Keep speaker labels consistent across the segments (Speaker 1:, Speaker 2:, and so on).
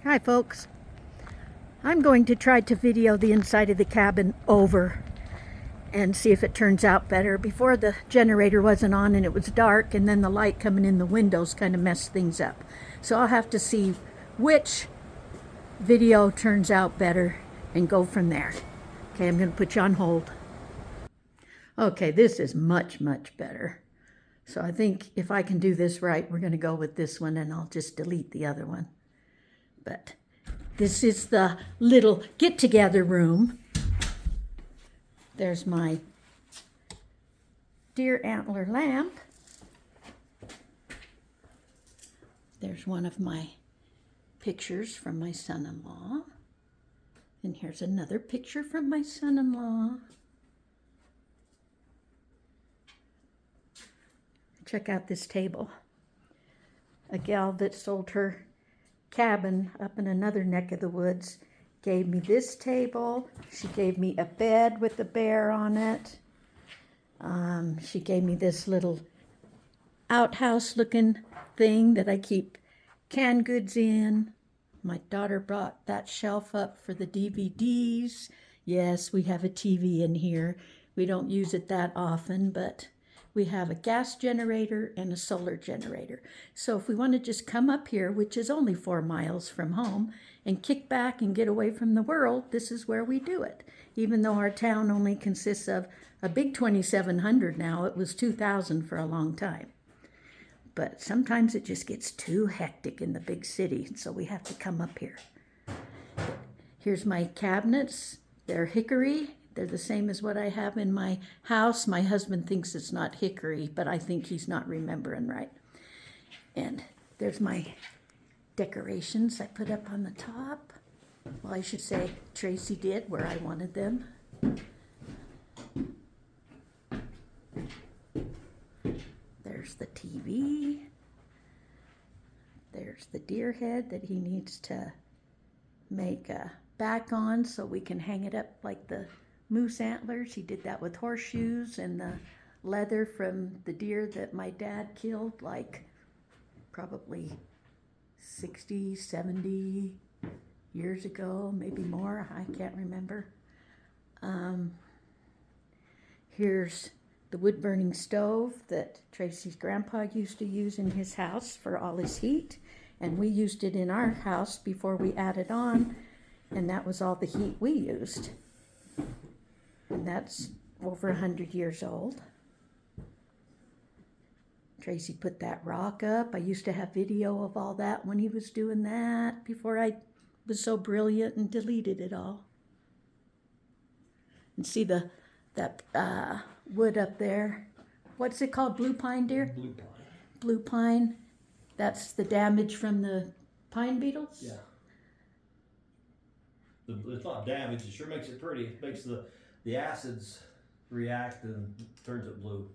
Speaker 1: Hi folks, I'm going to try to video the inside of the cabin over and see if it turns out better. Before, the generator wasn't on and it was dark, and then the light coming in the windows kind of messed things up. So I'll have to see which video turns out better and go from there. Okay, I'm going to put you on hold. Okay, this is much better. So I think if I can do this right, we're going to go with this one, and I'll just delete the other one. But this is the little get-together room. There's my deer antler lamp. There's one of my pictures from my son-in-law. And here's another picture from my son-in-law. Check out this table. A gal that sold her cabin up in another neck of the woods gave me this table. She gave me a bed with a bear on it. She gave me this little outhouse looking thing that I keep canned goods in. My daughter brought that shelf up for the DVDs. Yes, we have a TV in here. We don't use it that often, but we have a gas generator and a solar generator. So if we want to just come up here, which is only 4 miles from home, and kick back and get away from the world, this is where we do it. Even though our town only consists of a big 2,700 now, it was 2,000 for a long time. But sometimes it just gets too hectic in the big city, so we have to come up here. Here's my cabinets. They're hickory. They're the same as what I have in my house. My husband thinks it's not hickory, but I think he's not remembering right. And there's my decorations I put up on the top. Well, I should say Tracy did where I wanted them. There's the TV. There's the deer head that he needs to make a back on so we can hang it up like the moose antlers. He did that with horseshoes and the leather from the deer that my dad killed like probably 60, 70 years ago, maybe more. I can't remember. Here's the wood-burning stove that Tracy's grandpa used to use in his house for all his heat, and we used it in our house before we added on, and that was all the heat we used. And that's over 100 years old. Tracy put that rock up. I used to have video of all that when he was doing that before I was so brilliant and deleted it all. And see that wood up there. What's it called? Blue pine, dear?
Speaker 2: Blue pine.
Speaker 1: Blue pine. That's the damage from the pine beetles?
Speaker 2: Yeah. It's not damage. It sure makes it pretty. It makes the acids react and turns it blue.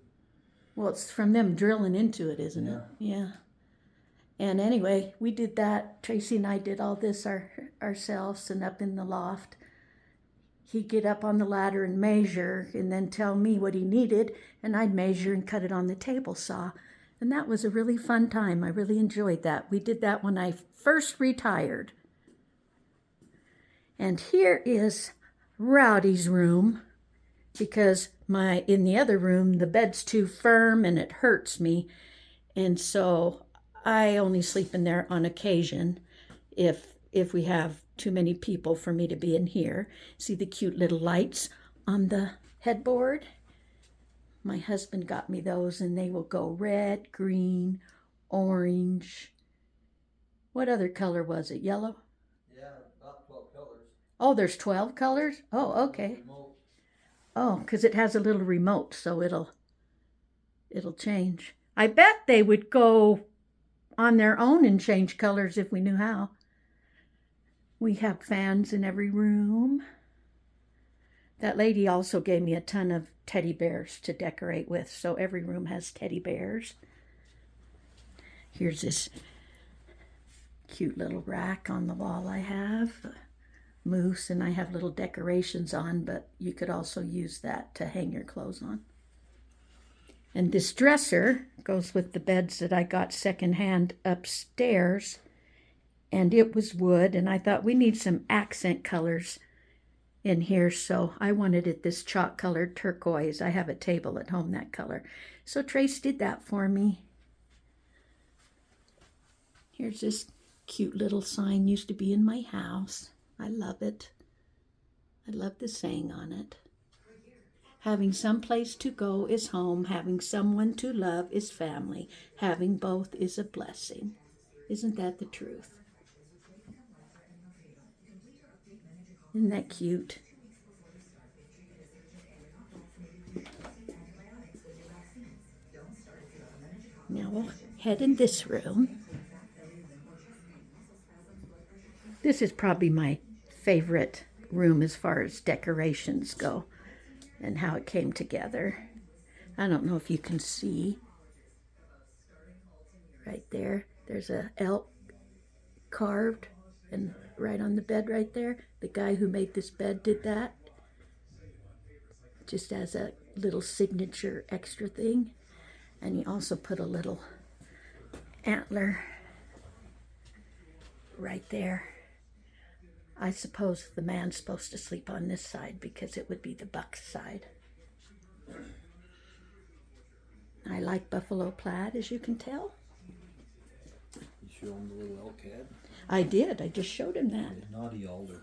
Speaker 1: Well, it's from them drilling into it, isn't it? Yeah. And anyway, we did that. Tracy and I did all this ourselves, and up in the loft. He'd get up on the ladder and measure and then tell me what he needed, and I'd measure and cut it on the table saw. And that was a really fun time. I really enjoyed that. We did that when I first retired. And here is Rowdy's room, because in the other room, the bed's too firm and it hurts me. And so I only sleep in there on occasion if we have too many people for me to be in here. See the cute little lights on the headboard? My husband got me those, and they will go red, green, orange. What other color was it? Yellow?
Speaker 3: Yeah, about 12 colors.
Speaker 1: Oh, there's 12 colors? Oh, okay. Oh, because it has a little remote, so it'll change. I bet they would go on their own and change colors if we knew how. We have fans in every room. That lady also gave me a ton of teddy bears to decorate with, so every room has teddy bears. Here's this cute little rack on the wall I have. Moose, and I have little decorations on, but you could also use that to hang your clothes on. And this dresser goes with the beds that I got secondhand upstairs. and it was wood, and I thought we need some accent colors in here, so I wanted it this chalk colored turquoise. I have a table at home that color. So Trace did that for me. Here's this cute little sign, used to be in my house. I love it. I love the saying on it. Having some place to go is home. Having someone to love is family. Having both is a blessing. Isn't that the truth? Isn't that cute? Now we'll head in this room. This is probably my favorite room as far as decorations go and how it came together. I don't know if you can see right there. There's a elk carved and right on the bed right there. The guy who made this bed did that just as a little signature extra thing. And he also put a little antler right there. I suppose the man's supposed to sleep on this side because it would be the buck's side. I like buffalo plaid, as you can tell.
Speaker 2: You show him the little elk head?
Speaker 1: I did. I just showed him that.
Speaker 2: Naughty alder.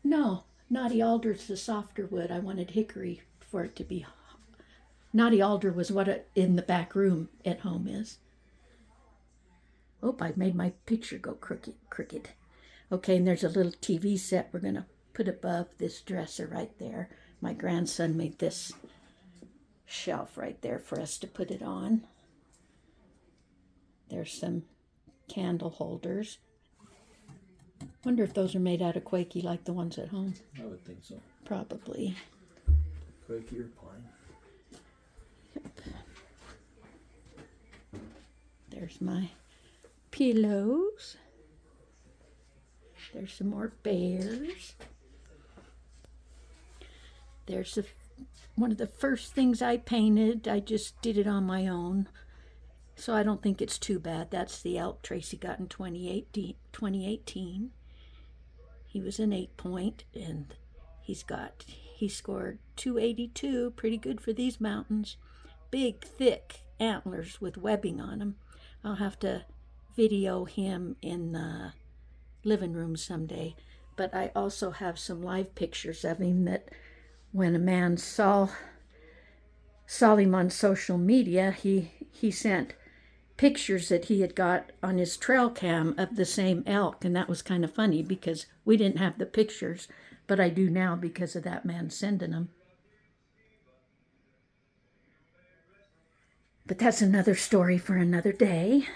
Speaker 1: No, knotty alder's the softer wood. I wanted hickory for it to be. Knotty alder was what it, in the back room at home is. Oh, I made my picture go crooked. Okay, and there's a little TV set we're going to put above this dresser right there. My grandson made this shelf right there for us to put it on. There's some candle holders. Wonder if those are made out of Quakey like the ones at home.
Speaker 2: I would think so.
Speaker 1: Probably.
Speaker 2: Quakey or pine.
Speaker 1: Yep. There's my pillows. There's some more bears. There's one of the first things I painted. I just did it on my own, so I don't think it's too bad. That's the elk Tracy got in 2018. He was an 8-point, and he scored 282, pretty good for these mountains. Big, thick antlers with webbing on them. I'll have to video him in the living room someday. But I also have some live pictures of him that when a man saw him on social media, he sent pictures that he had got on his trail cam of the same elk, and that was kind of funny because we didn't have the pictures, but I do now because of that man sending them. But that's another story for another day.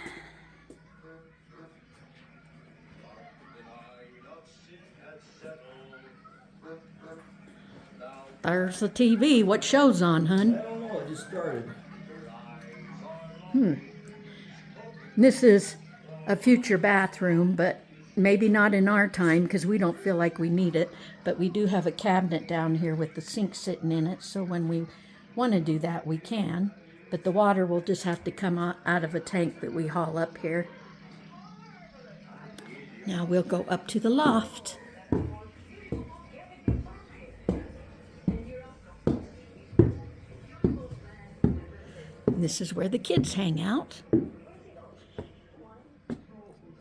Speaker 1: There's the TV. What show's on, hun?
Speaker 2: I don't know, it just started.
Speaker 1: This is a future bathroom, but maybe not in our time because we don't feel like we need it. But we do have a cabinet down here with the sink sitting in it, so when we want to do that, we can. But the water will just have to come out of a tank that we haul up here. Now we'll go up to the loft. This is where the kids hang out.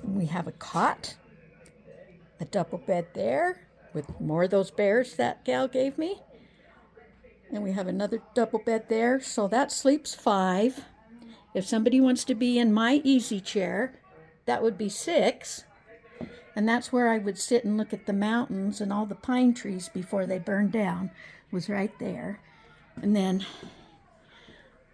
Speaker 1: We have a cot, a double bed there with more of those bears that gal gave me. And we have another double bed there, so that sleeps 5. If somebody wants to be in my easy chair, that would be 6. And that's where I would sit and look at the mountains and all the pine trees before they burned down, was right there. And then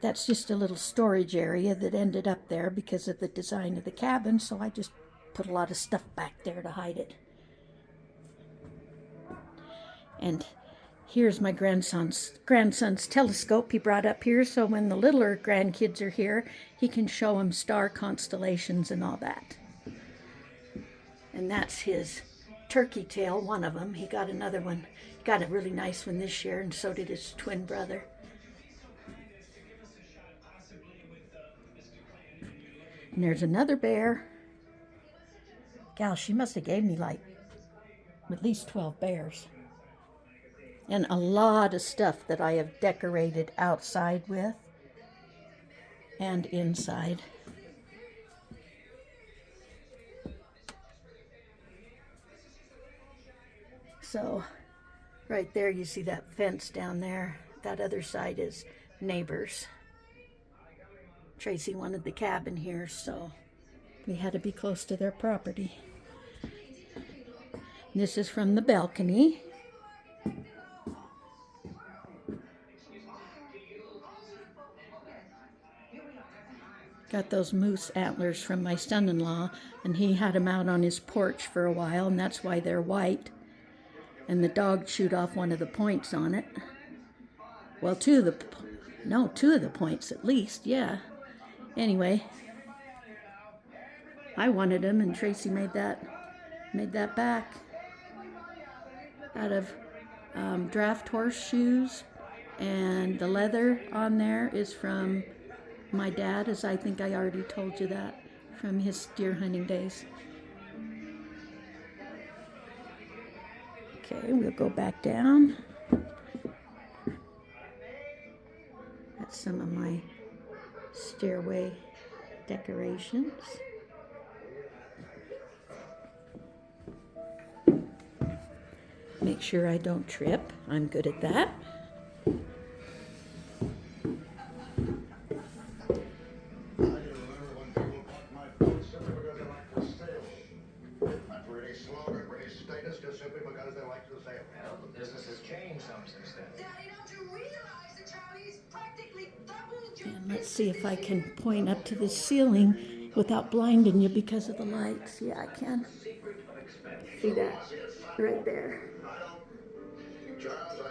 Speaker 1: that's just a little storage area that ended up there because of the design of the cabin, so I just put a lot of stuff back there to hide it. And here's my grandson's telescope he brought up here, so when the littler grandkids are here, he can show them star constellations and all that. And that's his turkey tail, one of them. He got another one, got a really nice one this year, and so did his twin brother. And there's another bear. gal, she must have gave me like at least 12 bears. And a lot of stuff that I have decorated outside with and inside. So right there you see that fence down there. That other side is neighbors. Tracy wanted the cabin here, so we had to be close to their property. This is from the balcony. Got those moose antlers from my son-in-law, and he had them out on his porch for a while, and that's why they're white. And the dog chewed off one of the points on it. Well, two of the points at least, yeah. Anyway, I wanted them, and Tracy made that back out of draft horse shoes, and the leather on there is from my dad, as I think I already told you that, from his deer hunting days. Okay, we'll go back down. That's some of my stairway decorations. Make sure I don't trip. I'm good at that. And let's see if I can point up to the ceiling without blinding you because of the lights. Yeah, I can. See that right there?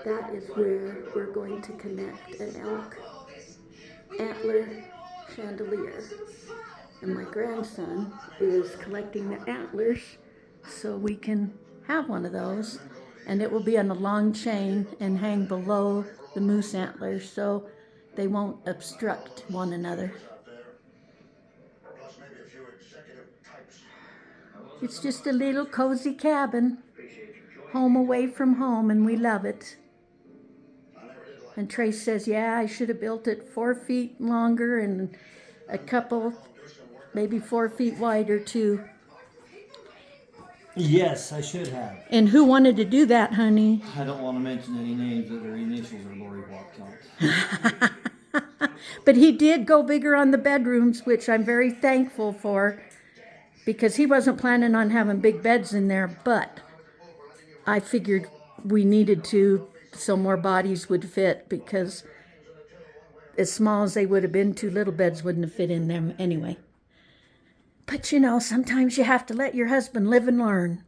Speaker 1: That is where we're going to connect an elk antler chandelier. And my grandson is collecting the antlers so we can have one of those. And it will be on a long chain and hang below the moose antlers so they won't obstruct one another. It's just a little cozy cabin, home away from home, and we love it. And Trace says, yeah, I should have built it 4 feet longer and a couple, maybe 4 feet wider too.
Speaker 2: Yes, I should have.
Speaker 1: And who wanted to do that, honey?
Speaker 2: I don't want to mention any names that their initials are Lori Walcott.
Speaker 1: But he did go bigger on the bedrooms, which I'm very thankful for, because he wasn't planning on having big beds in there, but I figured we needed to so more bodies would fit, because as small as they would have been, 2 little beds wouldn't have fit in them anyway. But you know, sometimes you have to let your husband live and learn.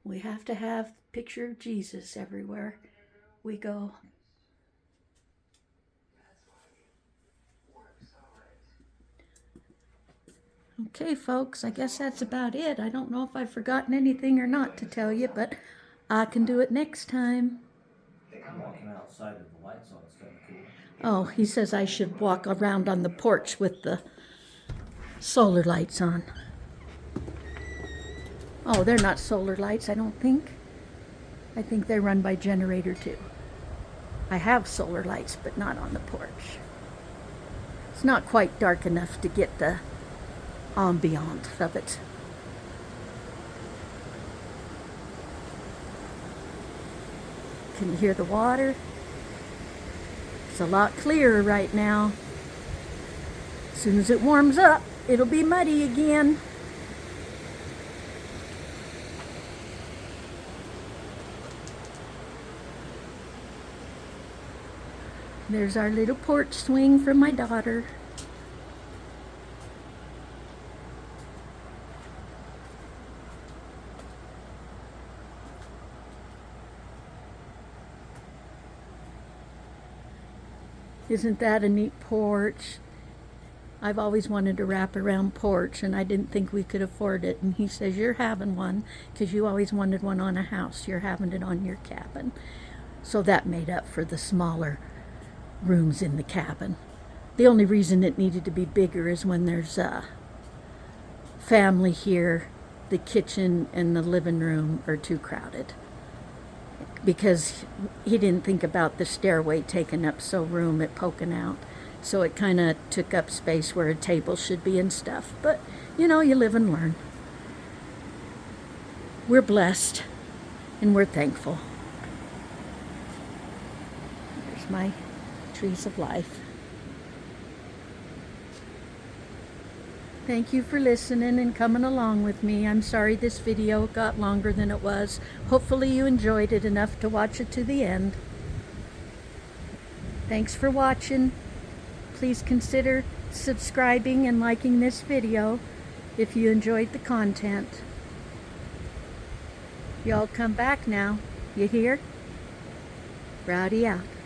Speaker 1: We have to have a picture of Jesus everywhere we go. Okay, folks, I guess that's about it. I don't know if I've forgotten anything or not to tell you, but I can do it next time.
Speaker 2: Walking outside with the lights on is kind of cool.
Speaker 1: Oh, he says I should walk around on the porch with the solar lights on. Oh, they're not solar lights, I don't think. I think they run by generator too. I have solar lights, but not on the porch. It's not quite dark enough to get the ambiance of it. Can you hear the water? It's a lot clearer right now. As soon as it warms up, it'll be muddy again. There's our little porch swing for my daughter. Isn't that a neat porch? I've always wanted a wraparound porch, and I didn't think we could afford it. And he says, you're having one because you always wanted one on a house. You're having it on your cabin. So that made up for the smaller rooms in the cabin. The only reason it needed to be bigger is when there's a family here, the kitchen and the living room are too crowded. Because he didn't think about the stairway taking up so room it poking out. So it kind of took up space where a table should be and stuff. But, you know, you live and learn. We're blessed and we're thankful. There's my trees of life. Thank you for listening and coming along with me. I'm sorry this video got longer than it was. Hopefully you enjoyed it enough to watch it to the end. Thanks for watching. Please consider subscribing and liking this video if you enjoyed the content. Y'all come back now. You hear? Rowdy out.